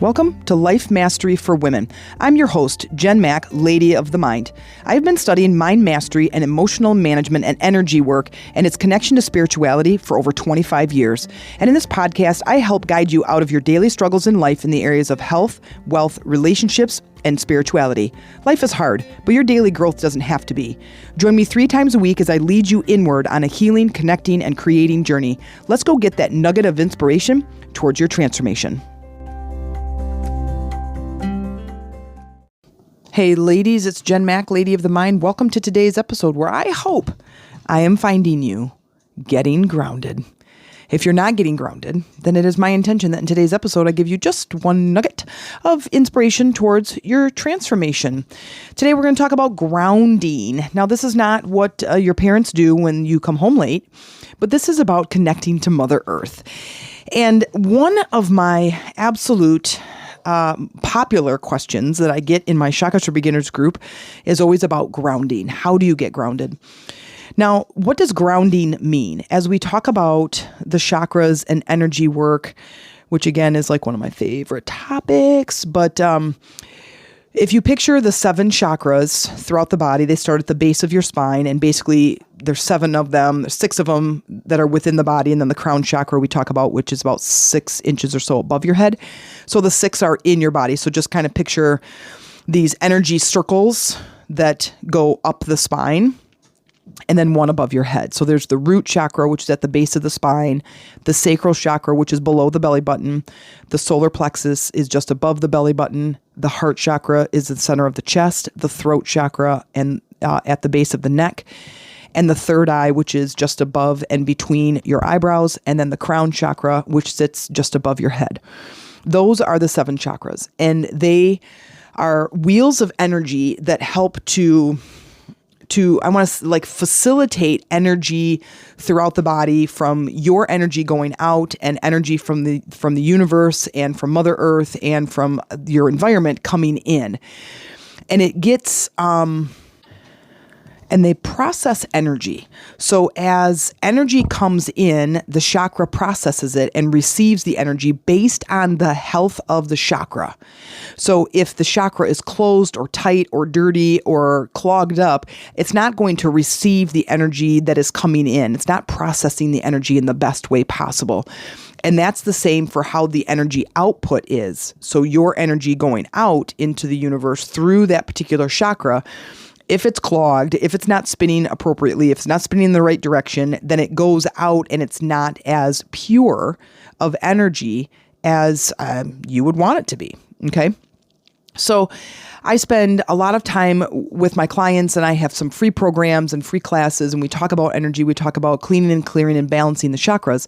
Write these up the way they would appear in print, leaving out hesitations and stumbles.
Welcome to Life Mastery for Women. I'm your host, Jen Mack, Lady of the Mind. I've been studying mind mastery and emotional management and energy work and its connection to spirituality for over 25 years. And in this podcast, I help guide you out of your daily struggles in life in the areas of health, wealth, relationships, and spirituality. Life is hard, but your daily growth doesn't have to be. Join me 3 times a week as I lead you inward on a healing, connecting, and creating journey. Let's go get that nugget of inspiration towards your transformation. Hey ladies, it's Jen Mack, Lady of the Mind. Welcome to today's episode where I hope I am finding you getting grounded. If you're not getting grounded, then it is my intention that in today's episode, I give you just one nugget of inspiration towards your transformation. Today, we're going to talk about grounding. Now, this is not what your parents do when you come home late, but this is about connecting to Mother Earth. And one of my absolute popular questions that I get in my Chakras for Beginners group is always about grounding. How do you get grounded? Now, what does grounding mean? As we talk about the chakras and energy work, which again is like one of my favorite topics, but if you picture the 7 chakras throughout the body, they start at the base of your spine, and basically there's 7 of them, there's 6 of them that are within the body, and then the crown chakra we talk about, which is about 6 inches or so above your head. So the 6 are in your body. So just kind of picture these energy circles that go up the spine, and then 1 above your head. So there's the root chakra, which is at the base of the spine, the sacral chakra, which is below the belly button, the solar plexus is just above the belly button, the heart chakra is the center of the chest, the throat chakra and at the base of the neck, and the third eye, which is just above and between your eyebrows, and then the crown chakra, which sits just above your head. Those are the 7 chakras, and they are wheels of energy that help to I want to facilitate energy throughout the body, from your energy going out and energy from the universe and from Mother Earth and from your environment coming in. And it gets, and they process energy. So as energy comes in, the chakra processes it and receives the energy based on the health of the chakra. So if the chakra is closed or tight or dirty or clogged up, it's not going to receive the energy that is coming in. It's not processing the energy in the best way possible. And that's the same for how the energy output is. So your energy going out into the universe through that particular chakra, if it's clogged, if it's not spinning appropriately, if it's not spinning in the right direction, then it goes out and it's not as pure of energy as you would want it to be. Okay. So I spend a lot of time with my clients, and I have some free programs and free classes, and we talk about energy. We talk about cleaning and clearing and balancing the chakras.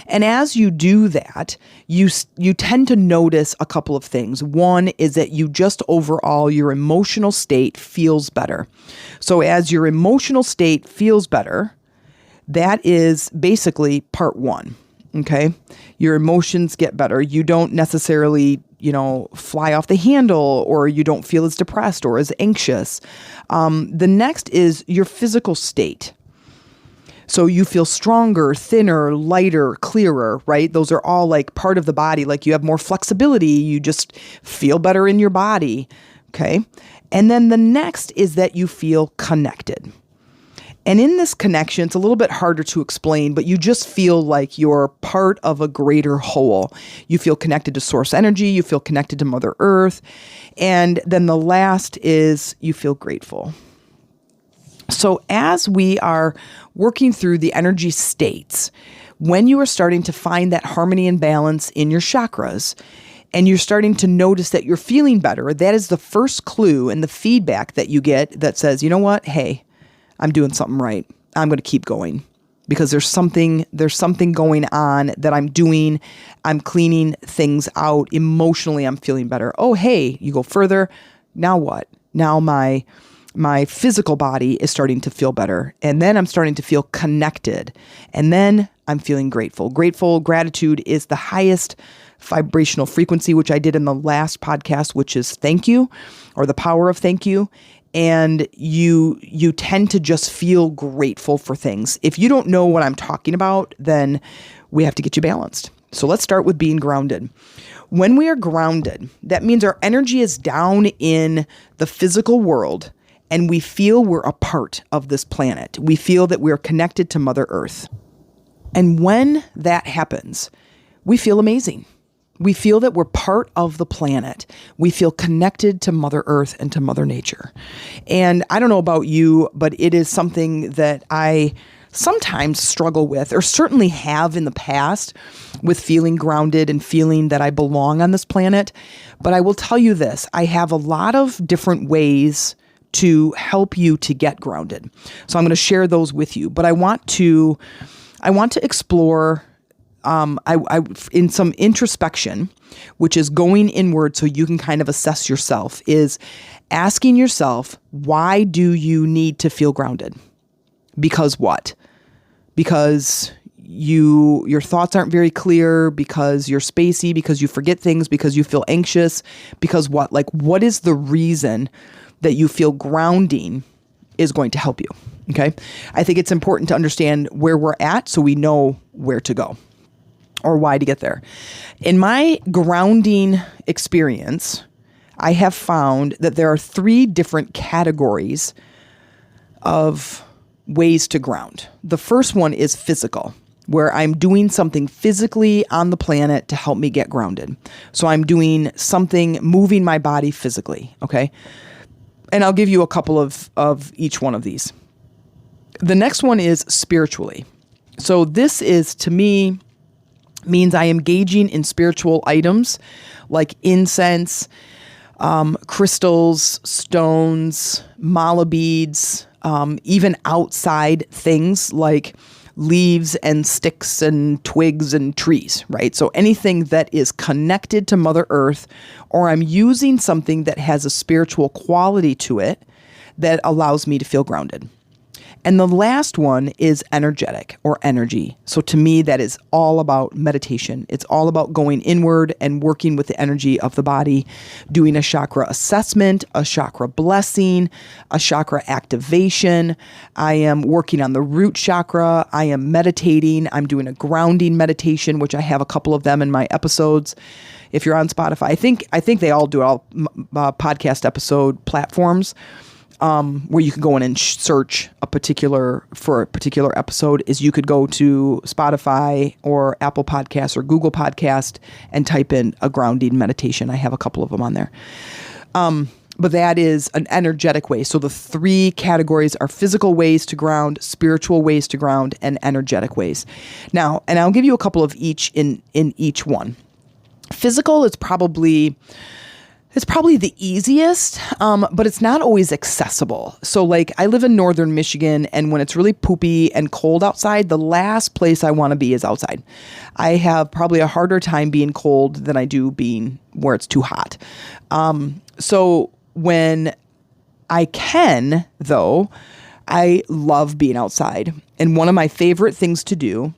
And as you do that, you tend to notice a couple of things. One is that you just overall, your emotional state feels better. So as your emotional state feels better, that is basically part 1. Okay. Your emotions get better. You don't necessarily fly off the handle, or you don't feel as depressed or as anxious. The next is your physical state. So you feel stronger, thinner, lighter, clearer, right? Those are all like part of the body. Like you have more flexibility. You just feel better in your body. Okay. And then the next is that you feel connected. And in this connection, it's a little bit harder to explain, but you just feel like you're part of a greater whole. You feel connected to source energy. You feel connected to Mother Earth. And then the last is you feel grateful. So as we are working through the energy states, when you are starting to find that harmony and balance in your chakras, and you're starting to notice that you're feeling better, that is the first clue and the feedback that you get that says, you know what? Hey, I'm doing something right. I'm going to keep going because there's something going on that I'm doing. I'm cleaning things out. Emotionally, I'm feeling better. Oh, hey, you go further. Now what? Now my physical body is starting to feel better. And then I'm starting to feel connected. And then I'm feeling grateful. Gratitude is the highest vibrational frequency, which I did in the last podcast, which is thank you, or the power of thank you. And you tend to just feel grateful for things. If you don't know what I'm talking about, then we have to get you balanced. So let's start with being grounded. When we are grounded, that means our energy is down in the physical world and we feel we're a part of this planet. We feel that we're connected to Mother Earth. And when that happens, we feel amazing. We feel that we're part of the planet. We feel connected to Mother Earth and to Mother Nature. And I don't know about you, but it is something that I sometimes struggle with, or certainly have in the past, with feeling grounded and feeling that I belong on this planet. But I will tell you this, I have a lot of different ways to help you to get grounded. So I'm going to share those with you. But I want to explore in some introspection, which is going inward so you can kind of assess yourself, is asking yourself, why do you need to feel grounded? Because what? Because your thoughts aren't very clear, because you're spacey, because you forget things, because you feel anxious, because what? Like, what is the reason that you feel grounding is going to help you? Okay. I think it's important to understand where we're at so we know where to go or why to get there. In my grounding experience, I have found that there are 3 different categories of ways to ground. The first one is physical, where I'm doing something physically on the planet to help me get grounded. So I'm doing something, moving my body physically. Okay. And I'll give you a couple of each one of these. The next one is spiritually. So this is, to me, means I am engaging in spiritual items like incense, crystals, stones, mala beads, even outside things like leaves and sticks and twigs and trees, right? So anything that is connected to Mother Earth, or I'm using something that has a spiritual quality to it that allows me to feel grounded. And the last one is energetic or energy. So to me, that is all about meditation. It's all about going inward and working with the energy of the body, doing a chakra assessment, a chakra blessing, a chakra activation. I am working on the root chakra. I am meditating. I'm doing a grounding meditation, which I have a couple of them in my episodes. If you're on Spotify, I think they all do all podcast episode platforms. Where you can go in and search for a particular episode, is you could go to Spotify or Apple Podcasts or Google Podcast and type in a grounding meditation. I have a couple of them on there. But that is an energetic way. So the 3 categories are physical ways to ground, spiritual ways to ground, and energetic ways. Now, and I'll give you a couple of each in each one. Physical is probably the easiest, but it's not always accessible. So like, I live in northern Michigan, and when it's really poopy and cold outside, the last place I want to be is outside. I have probably a harder time being cold than I do being where it's too hot. So when I can, though, I love being outside. And one of my favorite things to do,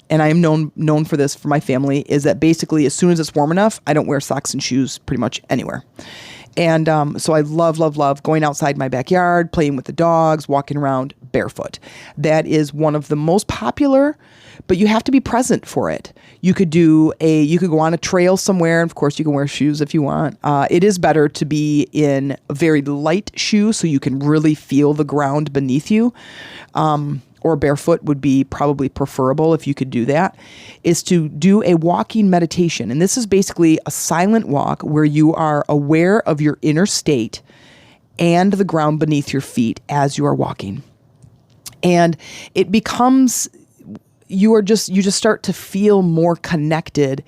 and I am known for this for my family, is that basically as soon as it's warm enough, I don't wear socks and shoes pretty much anywhere. And so I love going outside my backyard, playing with the dogs, walking around barefoot. That is one of the most popular, but you have to be present for it. You could go on a trail somewhere, and of course you can wear shoes if you want. It is better to be in a very light shoe so you can really feel the ground beneath you. Or barefoot would be probably preferable if you could do that, is to do a walking meditation. And this is basically a silent walk where you are aware of your inner state and the ground beneath your feet as you are walking. And it becomes, you just start to feel more connected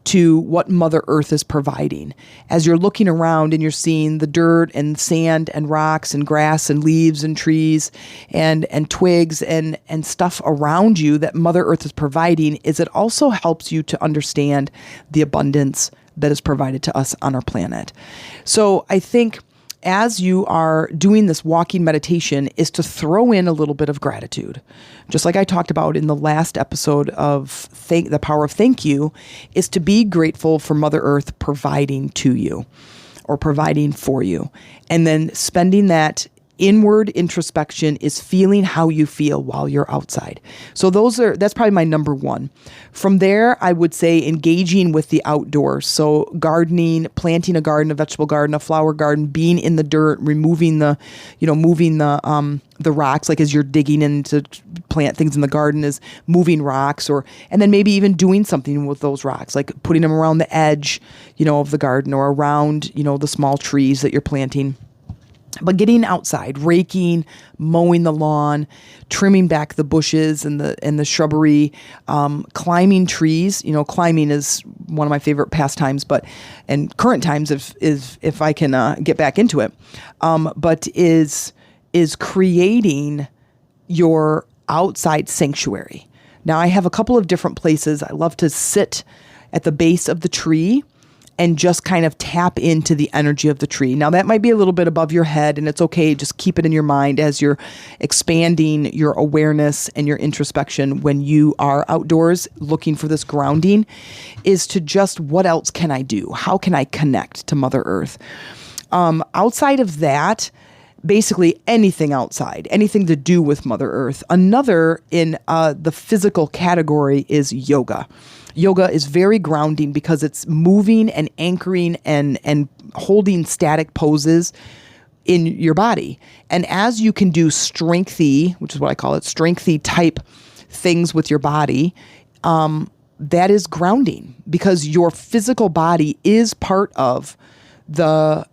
to what Mother Earth is providing. As you're looking around and you're seeing the dirt and sand and rocks and grass and leaves and trees and twigs and stuff around you that Mother Earth is providing, is it also helps you to understand the abundance that is provided to us on our planet. So I think as you are doing this walking meditation is to throw in a little bit of gratitude. Just like I talked about in the last episode of the power of thank you, is to be grateful for Mother Earth providing to you or providing for you. And then spending that inward introspection is feeling how you feel while you're outside. So that's probably my number one. From there, I would say engaging with the outdoors. So gardening, planting a garden, a vegetable garden, a flower garden, being in the dirt, removing moving the rocks, like as you're digging in to plant things in the garden, is moving rocks, and then maybe even doing something with those rocks, like putting them around the edge, of the garden, or around, the small trees that you're planting. But getting outside, raking, mowing the lawn, trimming back the bushes and the shrubbery, climbing trees. Climbing is one of my favorite pastimes, and current times if I can get back into it. But is creating your outside sanctuary. Now, I have a couple of different places. I love to sit at the base of the tree and just kind of tap into the energy of the tree. Now, that might be a little bit above your head, and it's okay. Just keep it in your mind as you're expanding your awareness and your introspection when you are outdoors looking for this grounding, is to just, what else can I do? How can I connect to Mother Earth? Outside of that, basically anything outside, anything to do with Mother Earth. Another in the physical category is yoga. Yoga is very grounding because it's moving and anchoring and holding static poses in your body. And as you can do strengthy, which is what I call it, strengthy type things with your body, that is grounding, because your physical body is part of the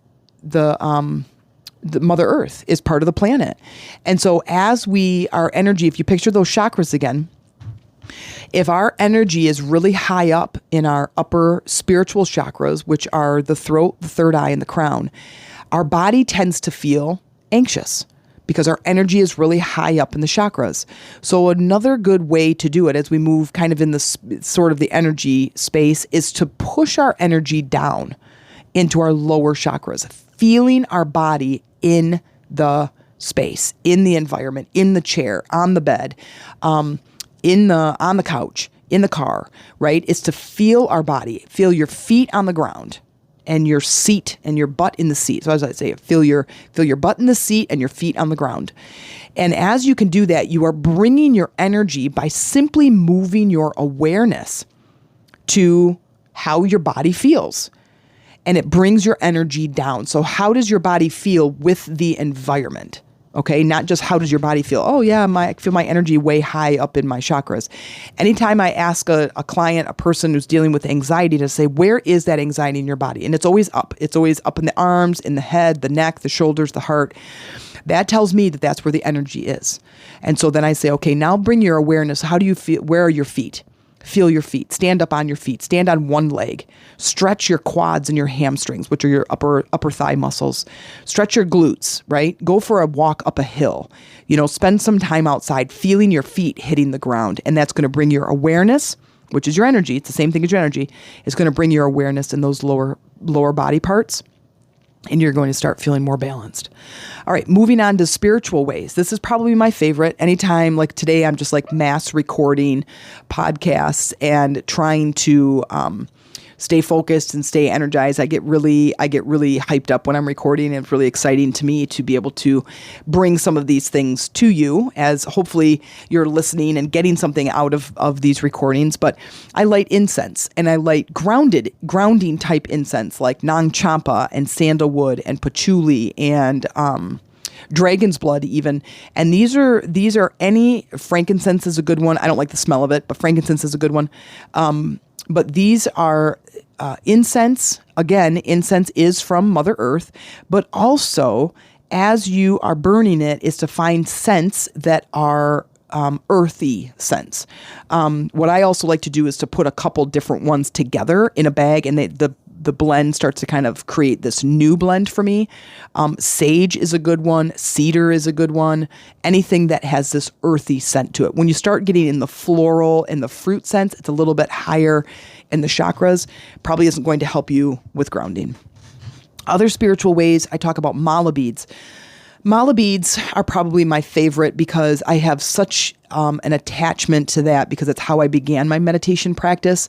Mother Earth, is part of the planet. And so as our energy, if you picture those chakras again, if our energy is really high up in our upper spiritual chakras, which are the throat, the third eye, and the crown, our body tends to feel anxious because our energy is really high up in the chakras. So another good way to do it as we move kind of in the sort of the energy space is to push our energy down into our lower chakras, feeling our body in the space, in the environment, in the chair, on the bed, on the couch, in the car, right? It's to feel our body, feel your feet on the ground and your seat and your butt in the seat. So as I say, feel your butt in the seat and your feet on the ground. And as you can do that, you are bringing your energy by simply moving your awareness to how your body feels. And it brings your energy down. So how does your body feel with the environment? Okay, not just how does your body feel? Oh yeah, I feel my energy way high up in my chakras. Anytime I ask a client, a person who's dealing with anxiety, to say, where is that anxiety in your body? And it's always up. It's always up in the arms, in the head, the neck, the shoulders, the heart. That tells me that that's where the energy is. And so then I say, okay, now bring your awareness. How do you feel? Where are your feet? Feel your feet. Stand up on your feet. Stand on one leg. Stretch your quads and your hamstrings, which are your upper thigh muscles. Stretch your glutes, right? Go for a walk up a hill. Spend some time outside feeling your feet hitting the ground. And that's going to bring your awareness, which is your energy. It's the same thing as your energy. It's going to bring your awareness in those lower body parts. And you're going to start feeling more balanced. All right, moving on to spiritual ways. This is probably my favorite. Anytime, like today, I'm just like mass recording podcasts and trying to stay focused and stay energized. I get really hyped up when I'm recording, and it's really exciting to me to be able to bring some of these things to you, as hopefully you're listening and getting something out of these recordings. But I light incense, and I light grounding type incense like Nang Champa and sandalwood and patchouli and dragon's blood even. And these are any, frankincense is a good one. I don't like the smell of it, but frankincense is a good one. But these are incense. Again, incense is from Mother Earth, but also as you are burning it is to find scents that are earthy scents. What I also like to do is to put a couple different ones together in a bag, and the blend starts to kind of create this new blend for me. Sage is a good one. Cedar is a good one. Anything that has this earthy scent to it. When you start getting in the floral and the fruit scents, it's a little bit higher in the chakras. Probably isn't going to help you with grounding. Other spiritual ways, I talk about mala beads. Mala beads are probably my favorite because I have such an attachment to that, because it's how I began my meditation practice.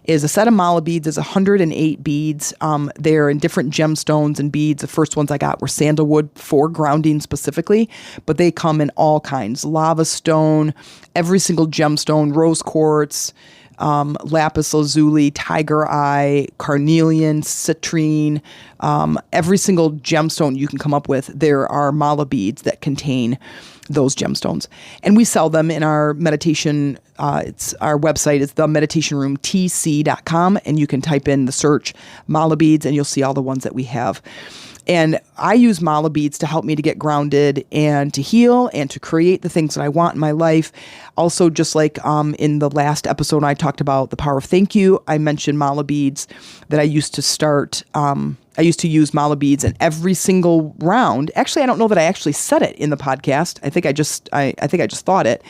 Is a set of mala beads is 108 beads. They're in different gemstones and beads. The first ones I got were sandalwood for grounding specifically, but they come in all kinds: lava stone, every single gemstone, rose quartz, lapis lazuli, tiger eye, carnelian, citrine, every single gemstone you can come up with. There are mala beads that contain those gemstones, and we sell them in our meditation. Our website is themeditationroomtc.com, and you can type in the search mala beads, and you'll see all the ones that we have. And I use mala beads to help me to get grounded and to heal and to create the things that I want in my life. Also, just like in the last episode, I talked about the power of thank you. I mentioned mala beads that I used to start. I used to use mala beads in every single round. Actually, I don't know that I actually said it in the podcast. I think I just thought it.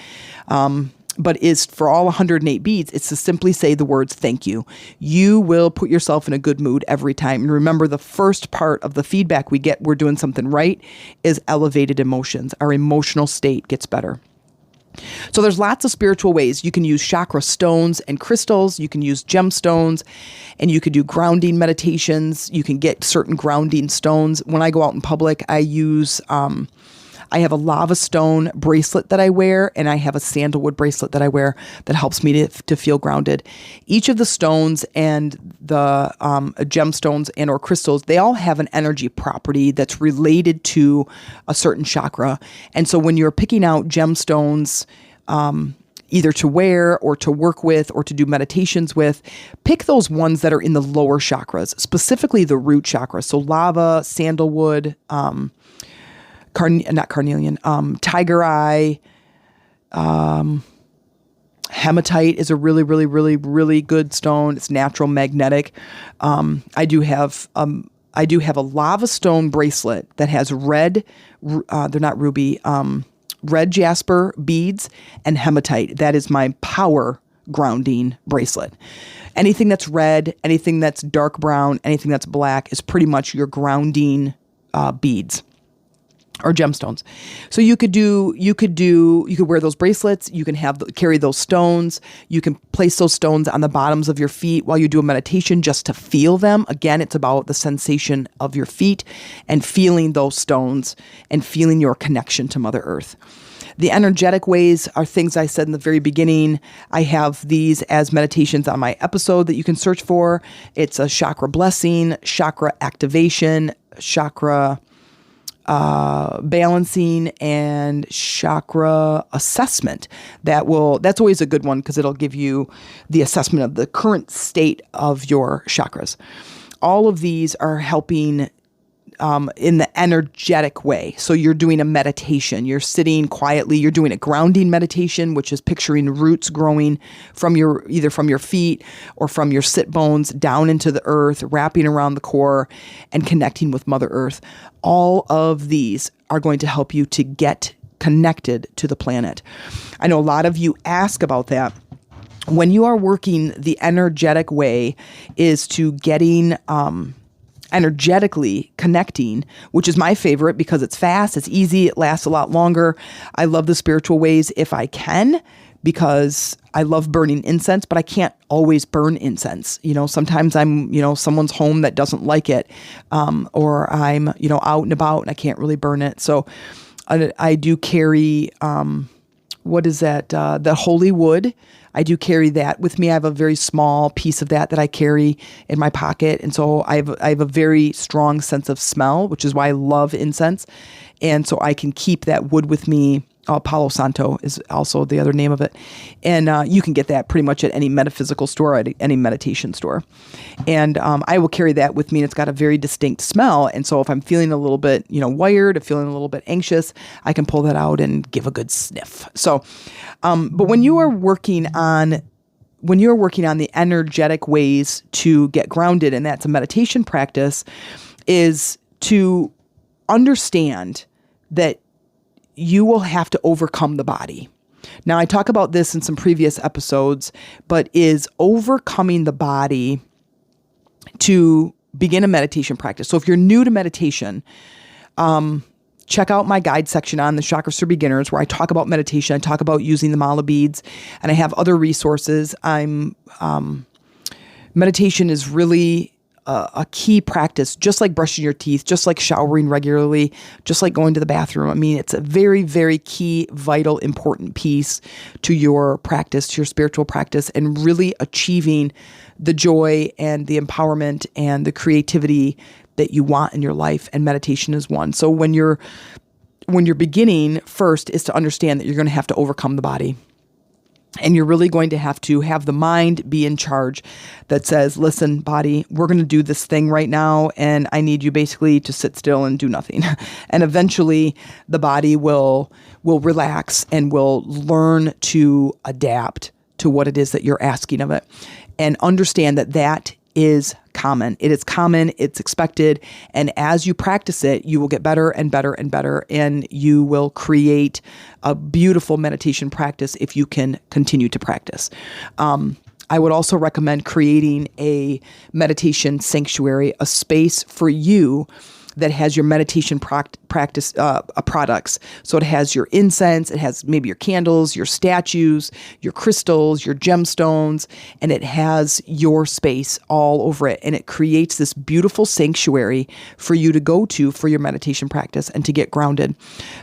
But is for all 108 beads, it's to simply say the words thank you. You will put yourself in a good mood every time. And remember, the first part of the feedback we get, we're doing something right, is elevated emotions. Our emotional state gets better. So there's lots of spiritual ways. You can use chakra stones and crystals. You can use gemstones, and you could do grounding meditations. You can get certain grounding stones. When I go out in public, I use... I have a lava stone bracelet that I wear, and I have a sandalwood bracelet that I wear that helps me to feel grounded. Each of the stones and the gemstones and or crystals, they all have an energy property that's related to a certain chakra. And so when you're picking out gemstones, either to wear or to work with or to do meditations with, pick those ones that are in the lower chakras, specifically the root chakra. So lava, sandalwood, not carnelian, tiger eye, hematite is a really, really, really, really good stone. It's natural, magnetic. I do have a lava stone bracelet that has red, they're not ruby, red jasper beads and hematite. That is my power grounding bracelet. Anything that's red, anything that's dark brown, anything that's black is pretty much your grounding beads or gemstones. So you could wear those bracelets. You can carry those stones. You can place those stones on the bottoms of your feet while you do a meditation just to feel them. Again, it's about the sensation of your feet and feeling those stones and feeling your connection to Mother Earth. The energetic ways are things I said in the very beginning. I have these as meditations on my episode that you can search for. It's a chakra blessing, chakra activation, chakra balancing, and chakra assessment. That's always a good one because it'll give you the assessment of the current state of your chakras. All of these are helping in the energetic way. So you're doing a meditation, you're sitting quietly, you're doing a grounding meditation, which is picturing roots growing either from your feet or from your sit bones down into the earth, wrapping around the core and connecting with Mother Earth. All of these are going to help you to get connected to the planet. I know a lot of you ask about that. When you are working the energetic way is to getting, energetically connecting, which is my favorite because it's fast, it's easy, it lasts a lot longer. I love the spiritual ways if I can, because I love burning incense, but I can't always burn incense. Sometimes I'm, someone's home that doesn't like it, or I'm, out and about and I can't really burn it. So I do carry, the holy wood. I do carry that with me. I have a very small piece of that I carry in my pocket. And so I have a very strong sense of smell, which is why I love incense. And so I can keep that wood with me. Palo Santo is also the other name of it. And you can get that pretty much at any metaphysical store, at any meditation store. And I will carry that with me, and it's got a very distinct smell. And so if I'm feeling a little bit, wired, or feeling a little bit anxious, I can pull that out and give a good sniff. So, but when you are working on the energetic ways to get grounded, and that's a meditation practice, is to understand that you will have to overcome the body. Now, I talk about this in some previous episodes, but is overcoming the body to begin a meditation practice. So if you're new to meditation, check out my guide section on the Chakras for Beginners, where I talk about meditation. I talk about using the mala beads, and I have other resources. Meditation is really a key practice, just like brushing your teeth, just like showering regularly, just like going to the bathroom. I mean, it's a very, very key, vital, important piece to your practice, to your spiritual practice, and really achieving the joy and the empowerment and the creativity that you want in your life. And meditation is one. So when you're beginning, first is to understand that you're going to have to overcome the body. And you're really going to have the mind be in charge that says, listen, body, we're going to do this thing right now, and I need you basically to sit still and do nothing. And eventually the body will relax and will learn to adapt to what it is that you're asking of it. And understand that is common. It is common. It's expected. And as you practice it, you will get better and better and better. And you will create a beautiful meditation practice if you can continue to practice. I would also recommend creating a meditation sanctuary, a space for you that has your meditation practice products. So it has your incense, it has maybe your candles, your statues, your crystals, your gemstones, and it has your space all over it. And it creates this beautiful sanctuary for you to go to for your meditation practice and to get grounded.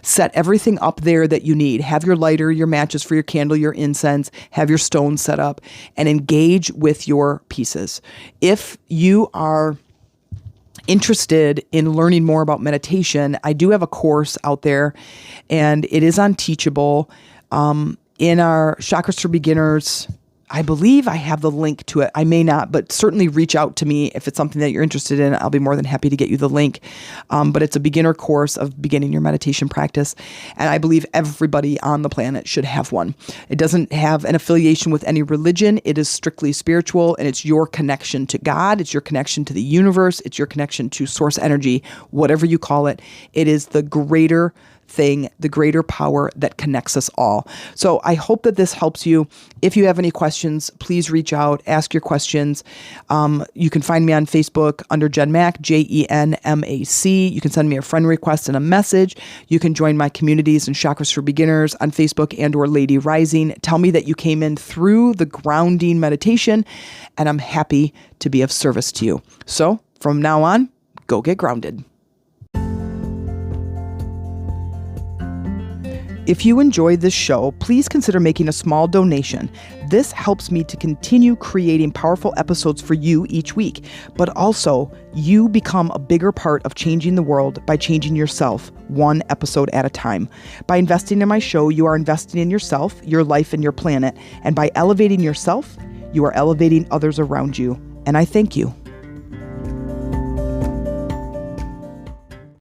Set everything up there that you need. Have your lighter, your matches for your candle, your incense, have your stones set up, and engage with your pieces. If you are interested in learning more about meditation, I do have a course out there, and it is on Teachable. In our Chakras for Beginners, I believe I have the link to it. I may not, but certainly reach out to me if it's something that you're interested in. I'll be more than happy to get you the link. But it's a beginner course of beginning your meditation practice. And I believe everybody on the planet should have one. It doesn't have an affiliation with any religion. It is strictly spiritual, and it's your connection to God. It's your connection to the universe. It's your connection to source energy, whatever you call it. It is the greater thing, the greater power that connects us all. So I hope that this helps you. If you have any questions, please reach out, ask your questions. You can find me on Facebook under Jen Mac, JenMac. You can send me a friend request and a message. You can join my communities and Chakras for Beginners on Facebook and or Lady Rising. Tell me that you came in through the grounding meditation, and I'm happy to be of service to you. So from now on, go get grounded. If you enjoy this show, please consider making a small donation. This helps me to continue creating powerful episodes for you each week, but also you become a bigger part of changing the world by changing yourself one episode at a time. By investing in my show, you are investing in yourself, your life, and your planet. And by elevating yourself, you are elevating others around you. And I thank you.